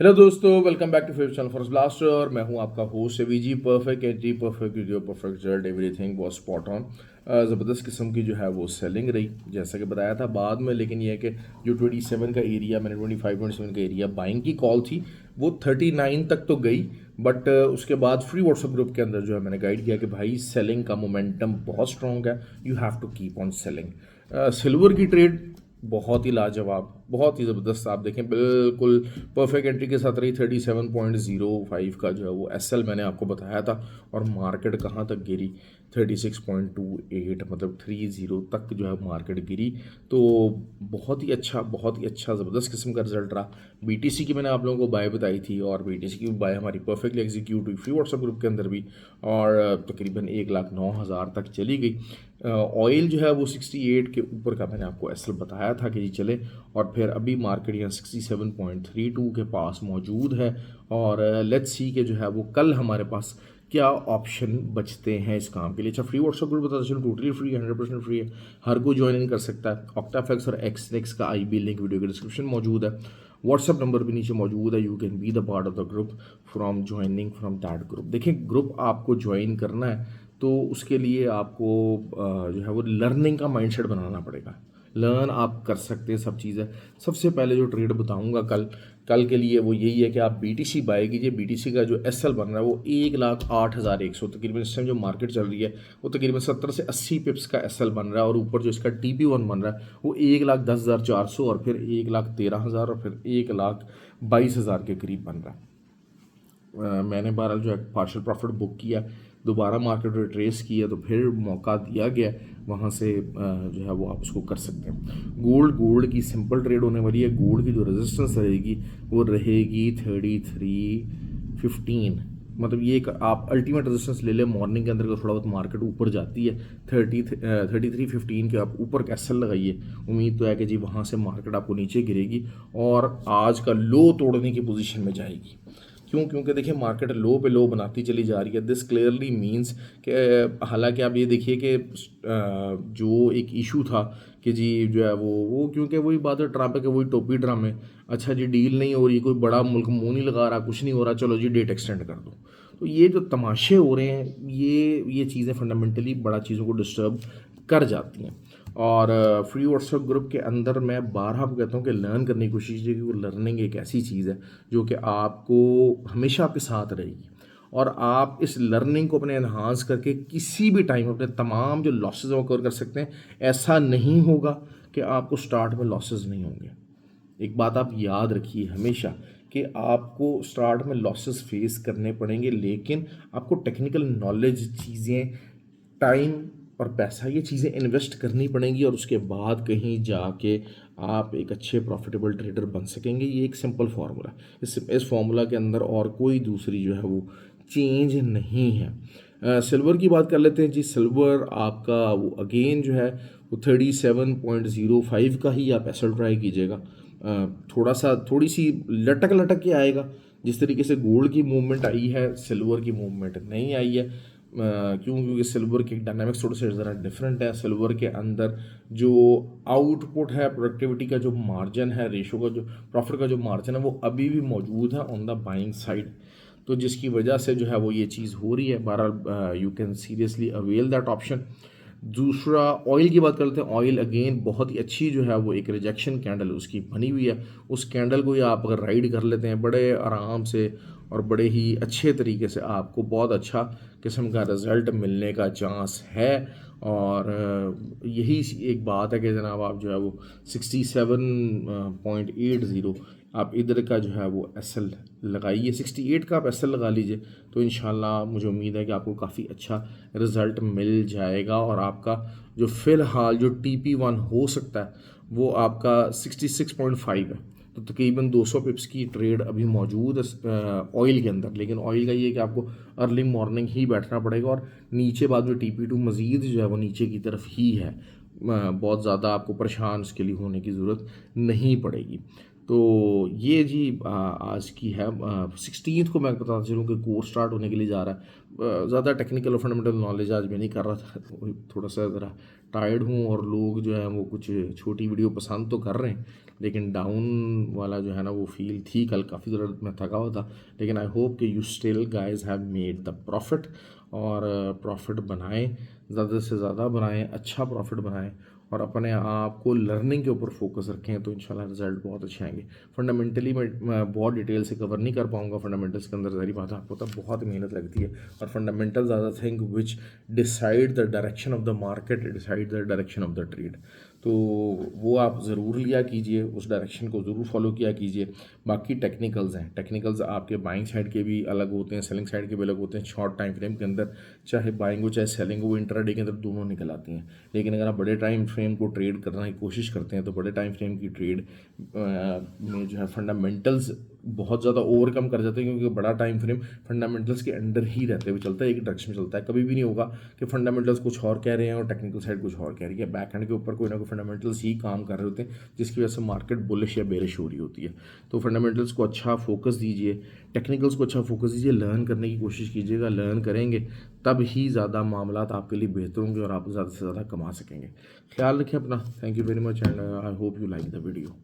Hello दोस्तों, welcome back to favourite channel for blaster. और मैं हूं आपका होस्ट वीजी। Perfect entry, perfect video, perfect result, everything was spot on. ज़बरदस्त किस्म की जो है वो सेलिंग रही, जैसा कि बताया था बाद में। लेकिन यह है कि जो 27 का एरिया, मैंने 25-27 का एरिया बाइंग की कॉल थी, वो 39 तक तो गई। बट उसके बाद फ्री व्हाट्सएप ग्रुप के अंदर जो है मैंने गाइड किया कि भाई सेलिंग का मोमेंटम बहुत स्ट्रॉन्ग है, you have to keep on selling. Silver की ट्रेड बहुत ही लाजवाब, बहुत ही ज़बरदस्त। आप देखें बिल्कुल परफेक्ट एंट्री के साथ रही। 37.05 का जो है वो एसएल मैंने आपको बताया था। और मार्केट कहाँ तक गिरी? 36.28, मतलब 30 तक जो है मार्केट गिरी। तो बहुत ही अच्छा ज़बरदस्त किस्म का रिजल्ट रहा। बीटीसी की मैंने आप लोगों को बाय बताई थी, और बीटीसी की बाय हमारी परफेक्टली एग्जीक्यूट हुई फ्री व्हाट्सएप ग्रुप के अंदर भी। और तकरीबन 1,09,000 तक चली गई। ऑयल जो है वो 68 के ऊपर का मैंने आपको एसएल बताया था कि जी चले। और फिर अभी मार्केट यहाँ 67.32 के पास मौजूद है। और लेट्स सी के जो है वो कल हमारे पास क्या ऑप्शन बचते हैं इस काम के लिए। अच्छा, फ्री व्हाट्सएप ग्रुप बताता चलो, टोटली फ्री, 100% फ्री है। हर कोई ज्वाइन इन कर सकता है। ऑक्टाफेक्स और एक्सनेक्स का आईबी लिंक वीडियो के डिस्क्रिप्शन मौजूद है। व्हाट्सएप नंबर भी नीचे मौजूद है। You can be the part of the group from joining from that group. देखिए, ग्रुप आपको ज्वाइन करना है तो उसके लिए आपको जो है वो लर्निंग का माइंडसेट बनाना पड़ेगा। लर्न आप कर सकते हैं सब चीज़ें। सबसे पहले जो ट्रेड बताऊंगा कल कल के लिए वो यही है कि आप बीटीसी बाय कीजिए। बीटीसी का जो एसएल बन रहा है वो 1,08,100 तकरीबन। इस टाइम जो मार्केट चल रही है वो तकरीबन 70 से 80 पिप्स का एसएल बन रहा है। और ऊपर जो इसका टीपी1 बन रहा है वो 1,10,400, और फिर 1,13,000, और फिर 1,22,000 के करीब बन रहा है। मैंने बहरहाल जो है पार्शल प्रॉफिट बुक किया, दोबारा मार्केट रिट्रेस किया, तो फिर मौका दिया गया वहाँ से जो है वो आप उसको कर सकते हैं। गोल्ड की सिंपल ट्रेड होने वाली है। गोल्ड की जो रेजिस्टेंस रहेगी वो रहेगी 3315। मतलब ये एक आप अल्टीमेट रेजिस्टेंस ले लें। मॉर्निंग के अंदर का थोड़ा बहुत मार्केट ऊपर जाती है 3315 के आप ऊपर कैसल लगाइए। उम्मीद तो है कि जी वहाँ से मार्केट आपको नीचे गिरेगी और आज का लो तोड़ने की पोजीशन में जाएगी। क्यों? क्योंकि देखिए मार्केट लो पे लो बनाती चली जा रही है। दिस क्लियरली मींस कि हालांकि आप ये देखिए कि जो एक इशू था कि जी जो है वो क्योंकि वही बात है, ट्रम्प के वही टोपी ड्रामे। अच्छा जी, डील नहीं हो रही, कोई बड़ा मुल्क मुंह नहीं लगा रहा, कुछ नहीं हो रहा, चलो जी डेट एक्सटेंड कर दो। तो ये जो तमाशे हो रहे हैं, ये चीज़ें फंडामेंटली बड़ा चीज़ों को डिस्टर्ब कर जाती हैं। और फ्री व्हाट्सएप ग्रुप के अंदर मैं बारहा कहता हूँ कि लर्न करने की कोशिश कीजिए, कि वो लर्निंग एक ऐसी चीज़ है जो कि आपको हमेशा आपके साथ रहेगी। और आप इस लर्निंग को अपने एनहांस करके किसी भी टाइम अपने तमाम जो लॉसेज वो कवर कर सकते हैं। ऐसा नहीं होगा कि आपको स्टार्ट में लॉसेज नहीं होंगे। एक बात आप याद रखिए हमेशा कि आपको स्टार्ट में लॉसेस फेस करने पड़ेंगे, लेकिन आपको टेक्निकल नॉलेज, चीज़ें, टाइम और पैसा, ये चीज़ें इन्वेस्ट करनी पड़ेंगी। और उसके बाद कहीं जाके आप एक अच्छे प्रॉफिटेबल ट्रेडर बन सकेंगे। ये एक सिंपल फार्मूला, इस फार्मूला के अंदर और कोई दूसरी जो है वो चेंज नहीं है। सिल्वर की बात कर लेते हैं जी। सिल्वर आपका वो अगेन जो है वो 37.05 का ही आप एसएल ट्राई कीजिएगा। थोड़ी सी लटक लटक के आएगा। जिस तरीके से गोल्ड की मूवमेंट आई है, सिल्वर की मूवमेंट नहीं आई है। क्यों? क्योंकि सिल्वर के डायनामिक्स थोड़े से ज़रा डिफरेंट है। सिल्वर के अंदर जो आउटपुट है, प्रोडक्टिविटी का जो मार्जिन है, रेशो का जो प्रॉफिट का जो मार्जिन है, वो अभी भी मौजूद है ऑन द बाइंग साइड। तो जिसकी वजह से जो है वो ये चीज़ हो रही है। बहरहाल you can seriously avail that option. दूसरा, ऑयल की बात करते हैं। ऑयल अगेन बहुत ही अच्छी जो है वो एक रिजेक्शन कैंडल उसकी बनी हुई है। उस कैंडल को ही आप अगर राइड कर लेते हैं बड़े आराम से और बड़े ही अच्छे तरीके से, आपको बहुत अच्छा किस्म का रिज़ल्ट मिलने का चांस है। और यही एक बात है कि जनाब आप जो है वो 67.80 आप इधर का जो है वो एसएल लगाइए। 68 का आप एसएल लगा लीजिए, तो इंशाल्लाह मुझे उम्मीद है कि आपको काफ़ी अच्छा रिज़ल्ट मिल जाएगा। और आपका जो फ़िलहाल जो TP1 हो सकता है वो आपका 66.5 है। तो तकरीबन 200 पिप्स की ट्रेड अभी मौजूद है ऑयल के अंदर। लेकिन ऑयल का ये है कि आपको अर्ली मॉर्निंग ही बैठना पड़ेगा। और नीचे बाद में TP2 मज़ीद जो है वो नीचे की तरफ ही है। बहुत ज़्यादा आपको परेशान उसके लिए होने की ज़रूरत नहीं पड़ेगी। तो ये जी आज की है 16th को मैं बताता चलूँ कि कोर्स स्टार्ट होने के लिए जा रहा है। ज़्यादा टेक्निकल और फंडामेंटल नॉलेज आज मैं नहीं कर रहा था, तो थोड़ा सा ज़रा टायर्ड हूँ और लोग जो है वो कुछ छोटी वीडियो पसंद तो कर रहे हैं, लेकिन डाउन वाला जो है ना वो फील थी कल, काफ़ी ज़रा मैं थका हुआ था। लेकिन आई होप कि you still guys have made the profit, और प्रॉफिट बनाएं, ज़्यादा से ज़्यादा बनाएं, अच्छा प्रॉफिट बनाएं और अपने आप को लर्निंग के ऊपर फोकस रखें, तो इंशाल्लाह रिजल्ट बहुत अच्छे आएंगे। फंडामेंटली मैं बहुत डिटेल से कवर नहीं कर पाऊंगा, फंडामेंटल्स के अंदर सारी बात आपको तब बहुत मेहनत लगती है, और fundamentals are the thing which decide the direction of the market, decide the direction of the trade. तो वो आप ज़रूर लिया कीजिए, उस डायरेक्शन को ज़रूर फॉलो किया कीजिए। बाकी टेक्निकल्स हैं, टेक्निकल्स आपके बाइंग साइड के भी अलग होते हैं, सेलिंग साइड के भी अलग होते हैं। शॉर्ट टाइम फ्रेम के अंदर चाहे बाइंग हो चाहे सेलिंग हो, वो इंट्राडे के अंदर दोनों निकल आती हैं। लेकिन अगर आप बड़े टाइम फ्रेम को ट्रेड करने की कोशिश करते हैं तो बड़े टाइम फ्रेम की ट्रेड में जो है फंडामेंटल्स बहुत ज़्यादा ओवरकम कर जाते हैं, क्योंकि बड़ा टाइम फ्रेम फंडामेंटल्स के अंडर ही रहते हुए चलता है, एक डायरेक्शन में चलता है। कभी भी नहीं होगा कि फंडामेंटल्स कुछ और कह रहे हैं और टेक्निकल साइड कुछ और कह रही है। बैक हैंड के ऊपर कोई ना कोई फंडामेंटल्स ही काम कर रहे होते हैं, जिसकी वजह से मार्केट बुलिश या बेरिश हो रही होती है। तो फंडामेंटल्स को अच्छा फोकस दीजिए, टेक्निकल्स को अच्छा फोकस दीजिए, लर्न करने की कोशिश कीजिएगा। लर्न करेंगे तब ही ज़्यादा मामला आपके लिए बेहतर होंगे और आप ज़्यादा से ज़्यादा कमा सकेंगे। ख्याल रखें अपना। Thank you very much and I hope you like the video.